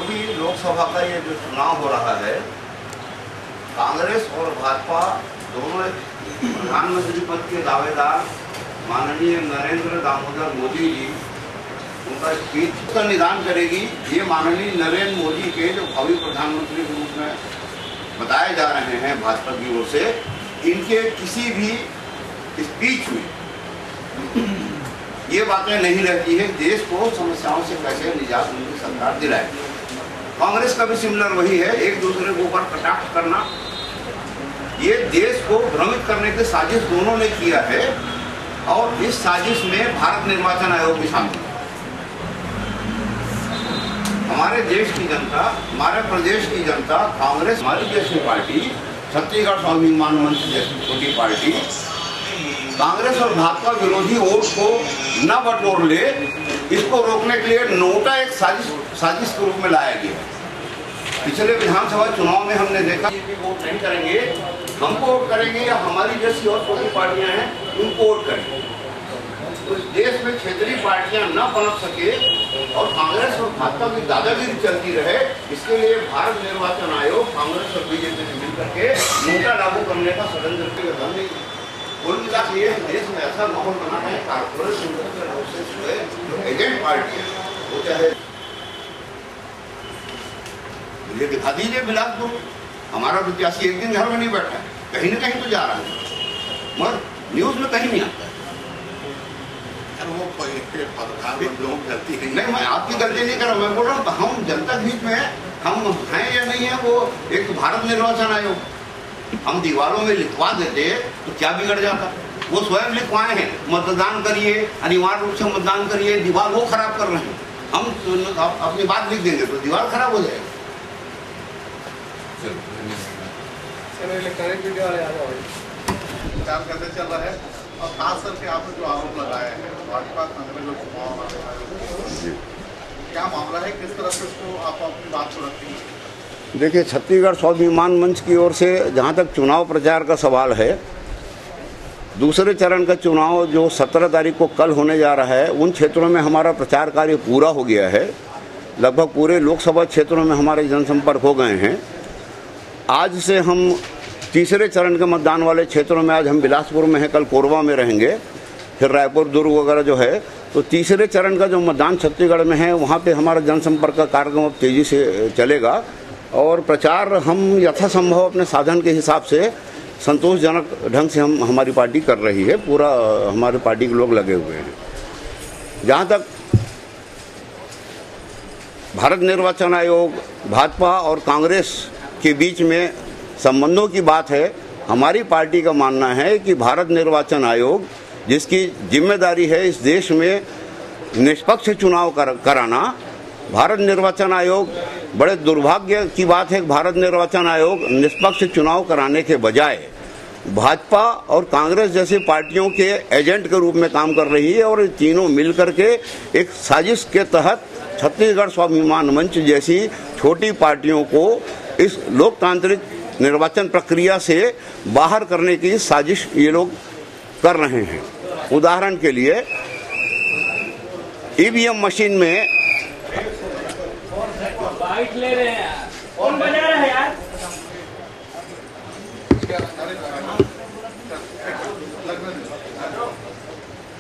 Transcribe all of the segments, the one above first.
भी लोकसभा का ये जो चुनाव हो रहा है, कांग्रेस और भाजपा दोनों प्रधानमंत्री पद के दावेदार माननीय नरेंद्र दामोदर मोदी जी उनका स्पीच का निदान करेगी। ये माननीय नरेंद्र मोदी के जो भावी प्रधानमंत्री के रूप में बताए जा रहे हैं भाजपा की ओर से, इनके किसी भी स्पीच में ये बातें नहीं रहती है देश को समस्याओं से कैसे निजात उनकी सरकार दिलाए। कांग्रेस का भी सिमिलर वही है, एक दूसरे के ऊपर कटाक्ष करना। ये देश को भ्रमित करने की साजिश दोनों ने किया है और इस साजिश में भारत निर्वाचन आयोग भी शामिल है। हमारे देश की जनता, हमारे प्रदेश की जनता, कांग्रेस हमारी जैसी पार्टी, छत्तीसगढ़ स्वाभिमान मंच जैसी छोटी पार्टी कांग्रेस और भाजपा विरोधी वोट को न बटोर ले, इसको रोकने के लिए नोटा एक साजिश के रूप में लाया गया। पिछले विधानसभा चुनाव में हमने देखा कि वोट नहीं करेंगे, हमको वोट करेंगे या हमारी जैसी और छोटी पार्टियां हैं उनको वोट करेंगे। तो इस देश में क्षेत्रीय पार्टियां न पनप सके और कांग्रेस और भाजपा की दादागिरी चलती रहे, इसके लिए भारत निर्वाचन आयोग कांग्रेस और बीजेपी से मिलकर के नोटा लागू करने का षड्यंत्र कुल मिला के देश में ऐसा माहौल बनाना है। कारपोरेट एजेंट पार्टी है, वो चाहे मुझे दिखा दीजिए बिलासपुर, हमारा प्रत्याशी एक दिन घर में नहीं बैठा है, कहीं न कहीं तो जा रहा है, मगर न्यूज में कहीं नहीं आता है। वो गलती नहीं, मैं आपकी गलती नहीं कर रहा, मैं बोल रहा हूँ हम जनता के बीच में हम हैं या नहीं है। वो एक भारत निर्वाचन आयोग हम दीवारों में लिखवा देते तो क्या बिगड़ जाता। वो स्वयं लिखवाए हैं मतदान करिए, अनिवार्य रूप से मतदान करिए, दीवार वो खराब कर रहे हैं। हम अपनी बात लिख देंगे तो दीवार खराब हो जाएगी। इलेक्ट्रॉनिक मीडिया वाले काम करते चल रहा है और खास करके आपने जो आरोप लगाया है भाजपा कांग्रेस जो चुनाव, क्या मामला है, किस तरह से उसको आप अपनी बात को रखती हैं? देखिए, छत्तीसगढ़ स्वाभिमान मंच की ओर से जहाँ तक चुनाव प्रचार का सवाल है, दूसरे चरण का चुनाव जो 17 तारीख को कल होने जा रहा है, उन क्षेत्रों में हमारा प्रचार कार्य पूरा हो गया है। लगभग पूरे लोकसभा क्षेत्रों में हमारे जनसंपर्क हो गए हैं। आज से हम तीसरे चरण के मतदान वाले क्षेत्रों में, आज हम बिलासपुर में हैं, कल कोरबा में रहेंगे, फिर रायपुर दुर्ग वगैरह जो है, तो तीसरे चरण का जो मतदान छत्तीसगढ़ में है वहाँ पे हमारा जनसंपर्क का कार्यक्रम अब तेज़ी से चलेगा और प्रचार हम यथासंभव अपने साधन के हिसाब से संतोषजनक ढंग से हमारी पार्टी कर रही है। पूरा हमारे पार्टी के लोग लगे हुए हैं। जहाँ तक भारत निर्वाचन आयोग, भाजपा और कांग्रेस के बीच में संबंधों की बात है, हमारी पार्टी का मानना है कि भारत निर्वाचन आयोग जिसकी जिम्मेदारी है इस देश में निष्पक्ष चुनाव कराना, भारत निर्वाचन आयोग, बड़े दुर्भाग्य की बात है कि भारत निर्वाचन आयोग निष्पक्ष चुनाव कराने के बजाय भाजपा और कांग्रेस जैसी पार्टियों के एजेंट के रूप में काम कर रही है और तीनों मिलकर के एक साजिश के तहत छत्तीसगढ़ स्वाभिमान मंच जैसी छोटी पार्टियों को इस लोकतांत्रिक निर्वाचन प्रक्रिया से बाहर करने की साजिश ये लोग कर रहे हैं। उदाहरण के लिए ईवीएम मशीन में बाइट ले रहे हैं, कौन बजा रहा है यार?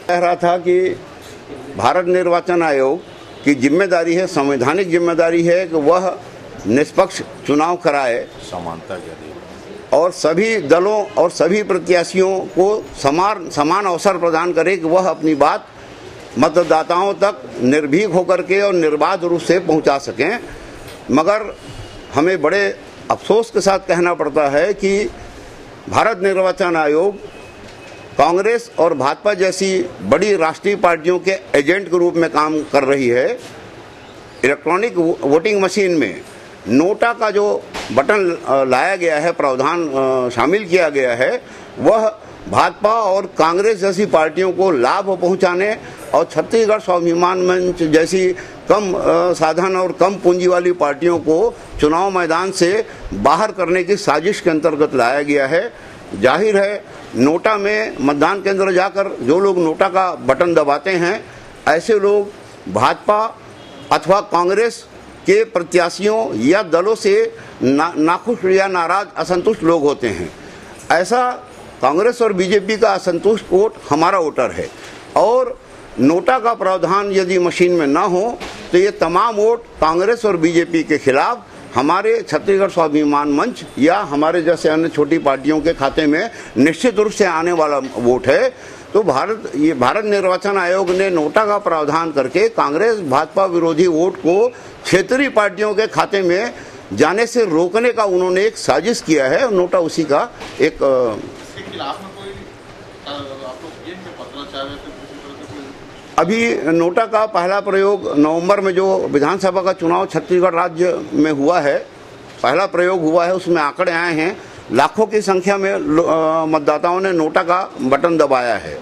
कह रहा था कि भारत निर्वाचन आयोग की जिम्मेदारी है, संवैधानिक जिम्मेदारी है कि वह निष्पक्ष चुनाव कराए, समानता और सभी दलों और सभी प्रत्याशियों को समान अवसर प्रदान करे कि वह अपनी बात मतदाताओं तक निर्भीक होकर के और निर्बाध रूप से पहुंचा सकें। मगर हमें बड़े अफसोस के साथ कहना पड़ता है कि भारत निर्वाचन आयोग कांग्रेस और भाजपा जैसी बड़ी राष्ट्रीय पार्टियों के एजेंट के रूप में काम कर रही है। इलेक्ट्रॉनिक वोटिंग मशीन में नोटा का जो बटन लाया गया है, प्रावधान शामिल किया गया है, वह भाजपा और कांग्रेस जैसी पार्टियों को लाभ पहुंचाने और छत्तीसगढ़ स्वाभिमान मंच जैसी कम साधन और कम पूंजी वाली पार्टियों को चुनाव मैदान से बाहर करने की साजिश के अंतर्गत लाया गया है। जाहिर है, नोटा में मतदान केंद्र जाकर जो लोग नोटा का बटन दबाते हैं, ऐसे लोग भाजपा अथवा कांग्रेस के प्रत्याशियों या दलों से नाखुश या नाराज असंतुष्ट लोग होते हैं। ऐसा कांग्रेस और बीजेपी का असंतुष्ट वोट हमारा वोटर है, और नोटा का प्रावधान यदि मशीन में ना हो तो ये तमाम वोट कांग्रेस और बीजेपी के खिलाफ हमारे छत्तीसगढ़ स्वाभिमान मंच या हमारे जैसे अन्य छोटी पार्टियों के खाते में निश्चित रूप से आने वाला वोट है। तो भारत निर्वाचन आयोग ने नोटा का प्रावधान करके कांग्रेस भाजपा विरोधी वोट को क्षेत्रीय पार्टियों के खाते में जाने से रोकने का उन्होंने एक साजिश किया है। नोटा उसी का एक अभी नोटा का पहला प्रयोग नवंबर में जो विधानसभा का चुनाव छत्तीसगढ़ राज्य में हुआ है, पहला प्रयोग हुआ है, उसमें आंकड़े आए हैं लाखों की संख्या में मतदाताओं ने नोटा का बटन दबाया है।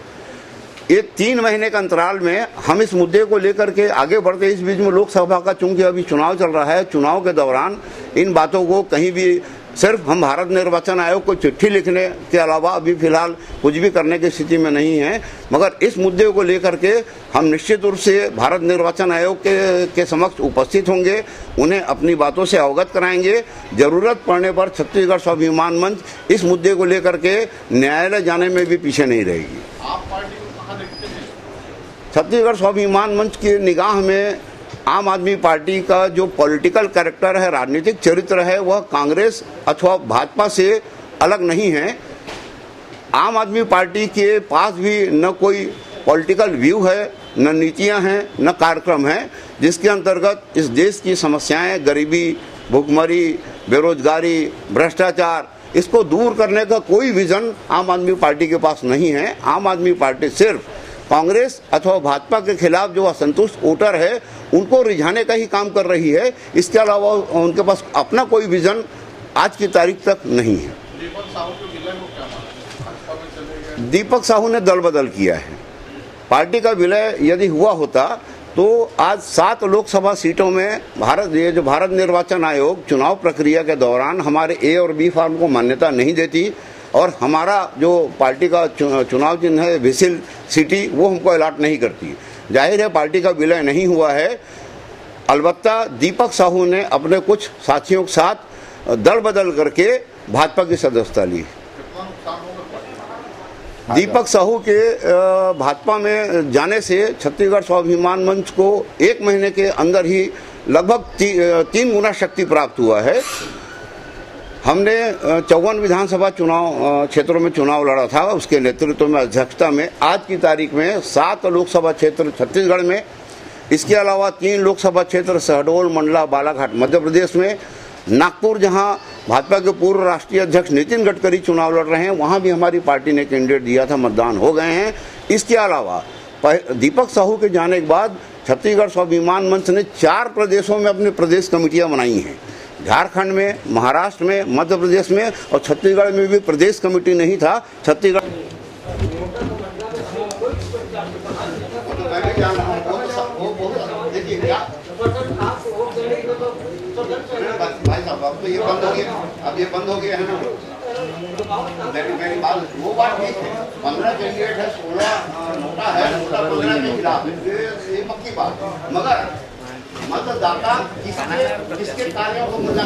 ये 3 महीने के अंतराल में हम इस मुद्दे को लेकर के आगे बढ़ते, इस बीच में लोकसभा का चूंकि अभी चुनाव चल रहा है, चुनाव के दौरान इन बातों को कहीं भी सिर्फ हम भारत निर्वाचन आयोग को चिट्ठी लिखने के अलावा अभी फिलहाल कुछ भी करने की स्थिति में नहीं है, मगर इस मुद्दे को लेकर के हम निश्चित रूप से भारत निर्वाचन आयोग के समक्ष उपस्थित होंगे, उन्हें अपनी बातों से अवगत कराएंगे। जरूरत पड़ने पर छत्तीसगढ़ स्वाभिमान मंच इस मुद्दे को लेकर के न्यायालय जाने में भी पीछे नहीं रहेगी। आप पार्टी को कहां देखते हैं? छत्तीसगढ़ स्वाभिमान मंच की निगाह में आम आदमी पार्टी का जो पॉलिटिकल कैरेक्टर है, राजनीतिक चरित्र है, वह कांग्रेस अथवा भाजपा से अलग नहीं है। आम आदमी पार्टी के पास भी न कोई पॉलिटिकल व्यू है, न नीतियां हैं, न कार्यक्रम है जिसके अंतर्गत इस देश की समस्याएं, गरीबी, भुखमरी, बेरोजगारी, भ्रष्टाचार, इसको दूर करने का कोई विजन आम आदमी पार्टी के पास नहीं है। आम आदमी पार्टी सिर्फ कांग्रेस अथवा भाजपा के खिलाफ जो असंतुष्ट वोटर है उनको रिझाने का ही काम कर रही है। इसके अलावा उनके पास अपना कोई विजन आज की तारीख तक नहीं है। दीपक साहू ने दल बदल किया है। पार्टी का विलय यदि हुआ होता तो आज 7 लोकसभा सीटों में भारत निर्वाचन आयोग चुनाव प्रक्रिया के दौरान हमारे ए और बी फॉर्म को मान्यता नहीं देती, और हमारा जो पार्टी का चुनाव चिन्ह है विसिल सिटी, वो हमको अलॉट नहीं करती। जाहिर है पार्टी का विलय नहीं हुआ है। अलबत्ता दीपक साहू ने अपने कुछ साथियों के साथ दल बदल करके भाजपा की सदस्यता ली। दीपक साहू के भाजपा में जाने से छत्तीसगढ़ स्वाभिमान मंच को 1 महीने के अंदर ही लगभग 3 गुना शक्ति प्राप्त हुआ है। हमने 54 विधानसभा चुनाव क्षेत्रों में चुनाव लड़ा था, उसके नेतृत्व में, अध्यक्षता में। आज की तारीख में 7 लोकसभा क्षेत्र छत्तीसगढ़ में, इसके अलावा 3 लोकसभा क्षेत्र शहडोल, मंडला, बालाघाट मध्य प्रदेश में, नागपुर जहां भाजपा के पूर्व राष्ट्रीय अध्यक्ष नितिन गडकरी चुनाव लड़ रहे हैं, वहां भी हमारी पार्टी ने कैंडिडेट दिया था, मतदान हो गए हैं। इसके अलावा दीपक साहू के जाने के बाद छत्तीसगढ़ स्वाभिमान मंच ने 4 प्रदेशों में अपनी प्रदेश कमेटियां बनाई हैं। झारखंड में, महाराष्ट्र में, मध्य प्रदेश में, और छत्तीसगढ़ में भी प्रदेश कमेटी नहीं था। छत्तीसगढ़ भाई साहब अब तो ये बंद हो गया, अब ये बंद हो गया है ना। मेरी बात वो बात ठीक है, 15 कैंडिडेट है, 16 नोटा है, नोटा 15 के खिलाफ, ये पक्की बात। मगर मतदाता किसके कार्यों को